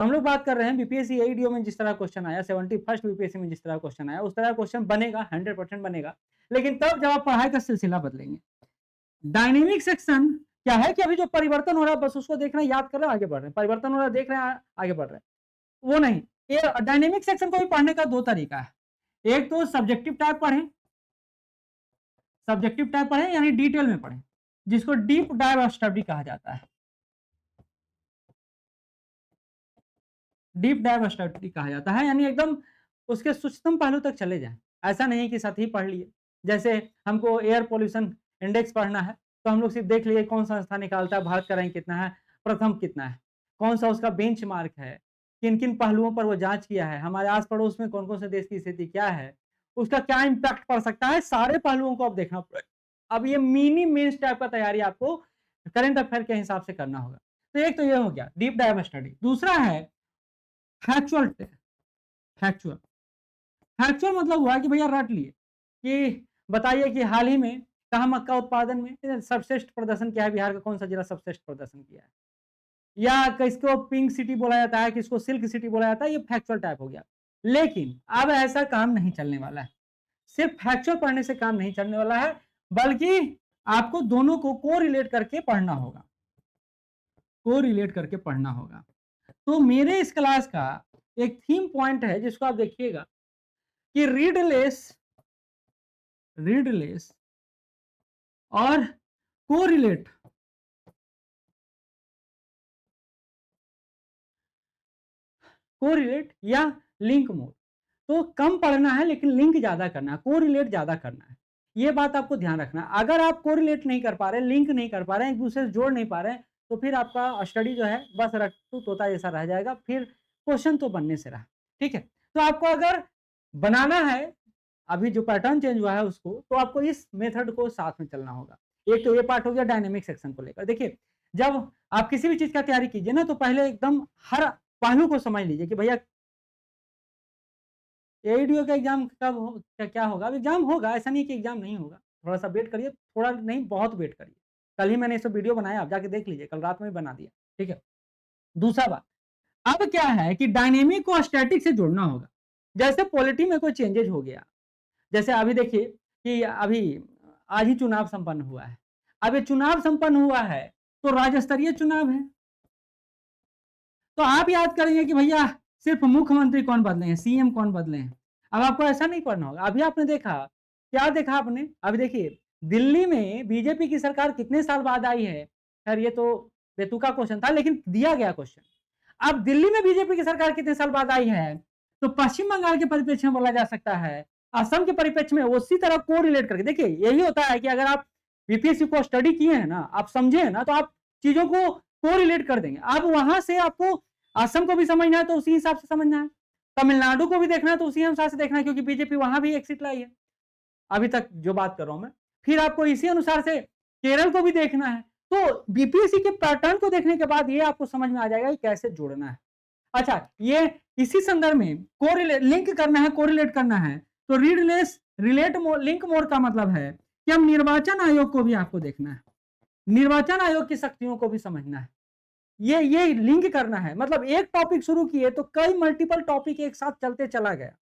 हम लोग बात कर रहे हैं बीपीएससी एईडीओ में जिस तरह क्वेश्चन आया, 71st बीपीएससी में जिस तरह क्वेश्चन आया, उस तरह क्वेश्चन बनेगा, 100% बनेगा। लेकिन तब जब आप पढ़ाई का सिलसिला बदलेंगे। डायनेमिक सेक्शन क्या है कि अभी जो परिवर्तन हो रहा है बस उसको देख रहे हैं, याद कर रहे हैं, आगे बढ़ रहे हैं, परिवर्तन हो रहा है, देख रहे हैं, आगे बढ़ रहे हैं, वो नहीं। ये डायनेमिक सेक्शन को भी पढ़ने का दो तरीका है। एक तो सब्जेक्टिव टाइप पढ़ें, सब्जेक्टिव टाइप पढ़ें यानी डिटेल में पढ़ें, जिसको डीप डाइव स्टडी कहा जाता है, डीप डाइव स्टडी कहा जाता है, यानी एकदम उसके सूक्ष्म पहलू तक चले जाएं। ऐसा नहीं कि साथ ही पढ़ लिए। जैसे हमको एयर पोल्यूशन इंडेक्स पढ़ना है तो हम लोग सिर्फ देख लिए कौन सा संस्था निकालता है, भारत का रैंक कितना है, प्रथम कितना है, कौन सा उसका बेंचमार्क है, किन किन पहलुओं पर वो जांच किया है, हमारे आस पड़ोस में कौन कौन से देश की स्थिति क्या है, उसका क्या इम्पैक्ट पड़ सकता है, सारे पहलुओं को अब देखना पड़ेगा। अब ये मिनी मेंस टाइप का तैयारी आपको करंट अफेयर के हिसाब से करना होगा। तो एक तो ये हो गया डीप डाइव स्टडी। दूसरा है फैक्चुअल, फैक्चुअल, फैक्चुअल मतलब हुआ कि भैया रट लिए कि बताइए कि हाल ही में कहा मक्का उत्पादन में सर्वश्रेष्ठ प्रदर्शन किया है, बिहार का कौन सा जिला सर्वश्रेष्ठ प्रदर्शन किया है, या किसको पिंक सिटी बोला जाता है, किसको सिल्क सिटी बोला जाता है, ये फैक्चुअल टाइप हो गया। लेकिन अब ऐसा काम नहीं चलने वाला है, सिर्फ फैक्चुअल पढ़ने से काम नहीं चलने वाला है, बल्कि आपको दोनों को कोरिलेट करके पढ़ना होगा, कोरिलेट करके पढ़ना होगा। तो मेरे इस क्लास का एक थीम पॉइंट है जिसको आप देखिएगा कि रीड लेस और कोरिलेट, कोरिलेट या लिंक मोर। तो कम पढ़ना है लेकिन लिंक ज्यादा करना है, कोरिलेट ज्यादा करना है, ये बात आपको ध्यान रखना है। अगर आप कोरिलेट नहीं कर पा रहे, लिंक नहीं कर पा रहे, एक दूसरे से जोड़ नहीं पा रहे, तो फिर आपका स्टडी जो है बस रट्टू तोता जैसा रह जाएगा, फिर क्वेश्चन तो बनने से रहा। ठीक है, तो आपको अगर बनाना है, अभी जो पैटर्न चेंज हुआ है उसको, तो आपको इस मेथड को साथ में चलना होगा। एक तो ये पार्ट हो गया डायनेमिक सेक्शन को लेकर। देखिए, जब आप किसी भी चीज का तैयारी कीजिए ना, तो पहले एकदम हर पहलू को समझ लीजिए कि भैया एईडीओ का एग्जाम कब हो, क्या होगा। अब एग्जाम होगा, ऐसा नहीं कि एग्जाम नहीं होगा, थोड़ा सा वेट करिए, थोड़ा नहीं बहुत वेट करिए। कल ही मैंने इस वीडियो बनाया, आप जाके देख लीजिए, कल रात में भी बना दिया। ठीक है, दूसरा बात, अब क्या है कि डायनेमिक को स्टैटिक से जोड़ना होगा। जैसे पॉलिटी में कोई चेंजेज हो गया, जैसे अभी देखिए कि अभी आज ही चुनाव संपन्न हुआ है। अब ये चुनाव संपन्न हुआ है तो राज्य स्तरीय चुनाव है, तो आप याद करेंगे कि भैया सिर्फ मुख्यमंत्री कौन बदले हैं, सीएम कौन बदले हैं। अब आपको ऐसा नहीं पढ़ना होगा। अभी आपने देखा, क्या देखा आपने, अभी देखिए दिल्ली में बीजेपी की सरकार कितने साल बाद आई है। खैर ये तो बेतुका क्वेश्चन था, लेकिन दिया गया क्वेश्चन। अब दिल्ली में बीजेपी की सरकार कितने साल बाद आई है, तो पश्चिम बंगाल के परिप्रेक्ष्य में बोला जा सकता है, असम के परिप्रेक्ष्य में उसी तरह को रिलेट करके। देखिए यही होता है कि अगर आप बीपीएससी को स्टडी किए हैं ना, आप समझे हैं ना, तो आप चीजों को को रिलेट कर देंगे। अब वहां से आपको असम को भी समझना है तो उसी हिसाब से समझना है, तमिलनाडु को भी देखना है तो उसी हिसाब से देखना है, क्योंकि बीजेपी वहां भी एक सीट लाई है अभी तक जो बात कर रहा हूं मैं। फिर आपको इसी अनुसार से केरल को भी देखना है। तो बीपीएससी के पैटर्न को देखने के बाद ये आपको समझ में आ जाएगा कि कैसे जोड़ना है। अच्छा, ये इसी संदर्भ में कोरिलेट लिंक करना है, कोरिलेट करना है, तो read less relate more, link more का मतलब है कि हम निर्वाचन आयोग को भी आपको देखना है, निर्वाचन आयोग की शक्तियों को भी समझना है। ये लिंक करना है, मतलब एक टॉपिक शुरू किए तो कई मल्टीपल टॉपिक एक साथ चलते चला गया।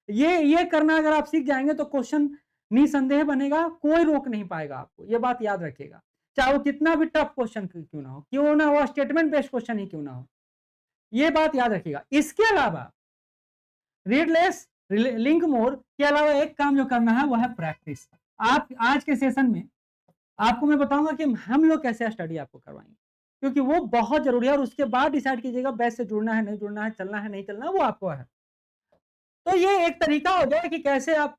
ये करना अगर आप सीख जाएंगे तो क्वेश्चन निसंदेह बनेगा, कोई रोक नहीं पाएगा आपको, ये बात याद रखिएगा। चाहे वो कितना भी टफ क्वेश्चन क्यों ना हो, स्टेटमेंट बेस्ड क्वेश्चन ही क्यों ना हो, ये बात याद रखिएगा। इसके अलावा रीड लेस लिंक मोर के अलावा एक काम जो करना है वो है प्रैक्टिस। आप आज के सेशन में आपको मैं बताऊंगा कि हम लोग कैसे स्टडी आपको करवाएंगे, क्योंकि वो बहुत जरूरी है, और उसके बाद डिसाइड कीजिएगा बैच से जुड़ना है नहीं जुड़ना है, चलना है नहीं चलना, वो आपको है। तो ये एक तरीका हो गया कि कैसे आप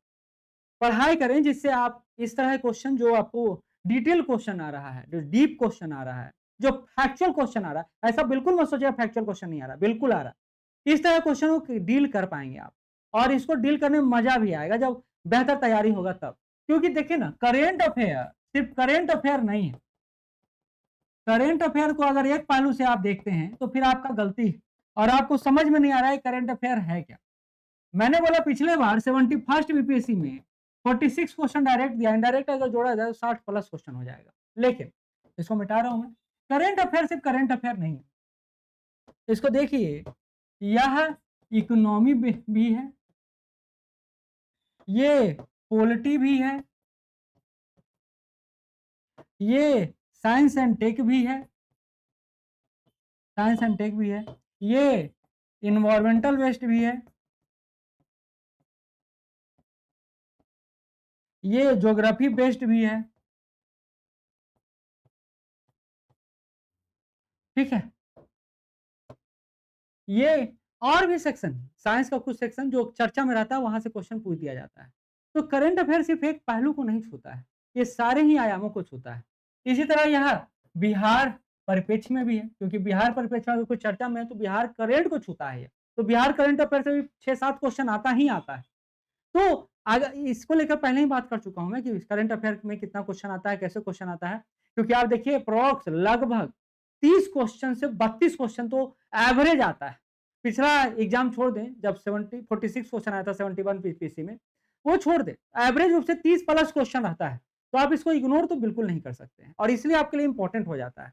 पढ़ाई करें जिससे आप इस तरह क्वेश्चन जो आपको डिटेल क्वेश्चन आ रहा है, जो डीप क्वेश्चन आ रहा है, जो फैक्चुअल क्वेश्चन आ रहा है, ऐसा बिल्कुल मत सोचिए फैक्चुअल क्वेश्चन नहीं आ रहा, बिल्कुल आ रहा है। इस तरह क्वेश्चन को डील कर पाएंगे आप, और इसको डील करने में मजा भी आएगा जब बेहतर तैयारी होगा तब। क्योंकि देखिए ना, करेंट अफेयर सिर्फ करेंट अफेयर नहीं है। करेंट अफेयर को अगर एक पहलू से आप देखते हैं तो फिर आपका गलती है, और आपको समझ में नहीं आ रहा है करेंट अफेयर है क्या। मैंने बोला पिछले बार 71st बीपीएससी में 46 क्वेश्चन डायरेक्ट दिया, इनडायरेक्ट अगर जोड़ा जाए तो 60 प्लस क्वेश्चन हो जाएगा। लेकिन इसको मिटा रहा हूं मैं, करेंट अफेयर सिर्फ करेंट अफेयर नहीं है। इसको देखिए यह इकोनॉमी भी है, ये पॉलिटी भी है, ये साइंस एंड टेक भी है, साइंस एंड टेक भी है, ये इन्वायरमेंटल वेस्ट भी है, ये ज्योग्राफी बेस्ड भी है। ठीक है, ये और भी सेक्शन, साइंस का कुछ सेक्शन जो चर्चा में रहता है वहां से क्वेश्चन पूछ दिया जाता है। तो करंट अफेयर सिर्फ एक पहलू को नहीं छूता है, ये सारे ही आयामों को छूता है। इसी तरह यह बिहार परिप्रेक्ष्य में भी है, क्योंकि बिहार परिप्रेक्ष्य में कुछ चर्चा में है तो बिहार करंट को छूता है। तो बिहार करंट अफेयर से भी 6-7 क्वेश्चन आता ही आता है। तो अगर इसको लेकर पहले ही बात कर चुका हूं मैं कि करंट अफेयर में कितना क्वेश्चन आता है, कैसे क्वेश्चन आता है, क्योंकि आप देखिए अप्रोक्स लगभग 30 क्वेश्चन से 32 क्वेश्चन तो एवरेज आता है। पिछला एग्जाम छोड़ दें, जब 46 क्वेश्चन आया था 71 पीपीसी में, वो छोड़ दें, एवरेज रूप से 30 प्लस क्वेश्चन रहता है। तो आप इसको इग्नोर तो बिल्कुल नहीं कर सकते हैं, और इसलिए आपके लिए इंपॉर्टेंट हो जाता है।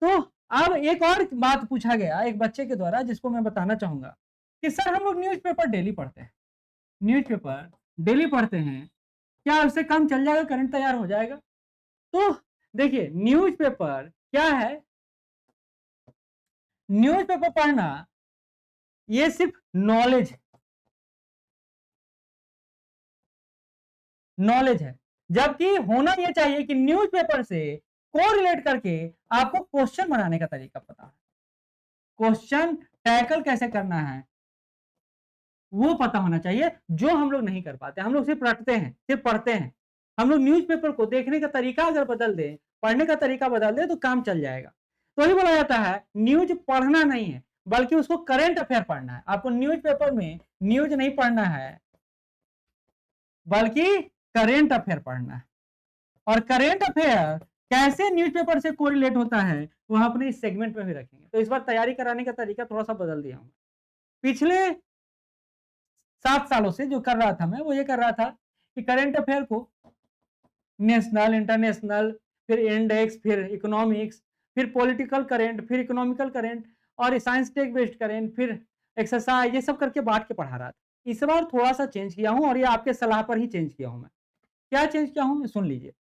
तो अब एक और बात पूछा गया एक बच्चे के द्वारा, जिसको मैं बताना चाहूंगा कि सर हम लोग न्यूज़पेपर डेली पढ़ते हैं, न्यूज़पेपर डेली पढ़ते हैं, क्या उससे काम चल जाएगा, करंट तैयार हो जाएगा? तो देखिए न्यूज़पेपर क्या है, न्यूज़पेपर पढ़ना ये सिर्फ नॉलेज है, जबकि होना ये चाहिए कि न्यूज़पेपर से कोरिलेट करके आपको क्वेश्चन बनाने का तरीका पता है, क्वेश्चन टैकल कैसे करना है वो पता होना चाहिए, जो हम लोग नहीं कर पाते। हम लोग सिर्फ रटते हैं, सिर्फ पढ़ते हैं। हम लोग न्यूज़पेपर को देखने का तरीका अगर बदल दें, पढ़ने का तरीका बदल दें तो काम चल जाएगा। तो ही बोला जाता है न्यूज़ पढ़ना नहीं है, बल्कि उसको करंट अफेयर पढ़ना है। आपको न्यूज़पेपर में न्यूज़ नहीं पढ़ना है, बल्कि करंट अफेयर पढ़ना है। और करंट अफेयर कैसे न्यूज़पेपर से कोरिलेट होता है वो हम अपने इस सेगमेंट में भी रखेंगे। तो इस बार तैयारी कराने का तरीका थोड़ा सा बदल दिया हूं। पिछले 7 सालों से जो कर रहा था मैं, वो ये कर रहा था कि करंट अफेयर को नेशनल, इंटरनेशनल, फिर इंडेक्स, फिर इकोनॉमिक्स, फिर पॉलिटिकल करंट, फिर इकोनॉमिकल करंट, और साइंस टेक बेस्ड करंट, फिर एक्सरसाइज, ये सब करके बांट के पढ़ा रहा था। इस बार थोड़ा सा चेंज किया हूं, और ये आपके सलाह पर ही चेंज किया हूं मैं। क्या चेंज किया हूं सुन लीजिए।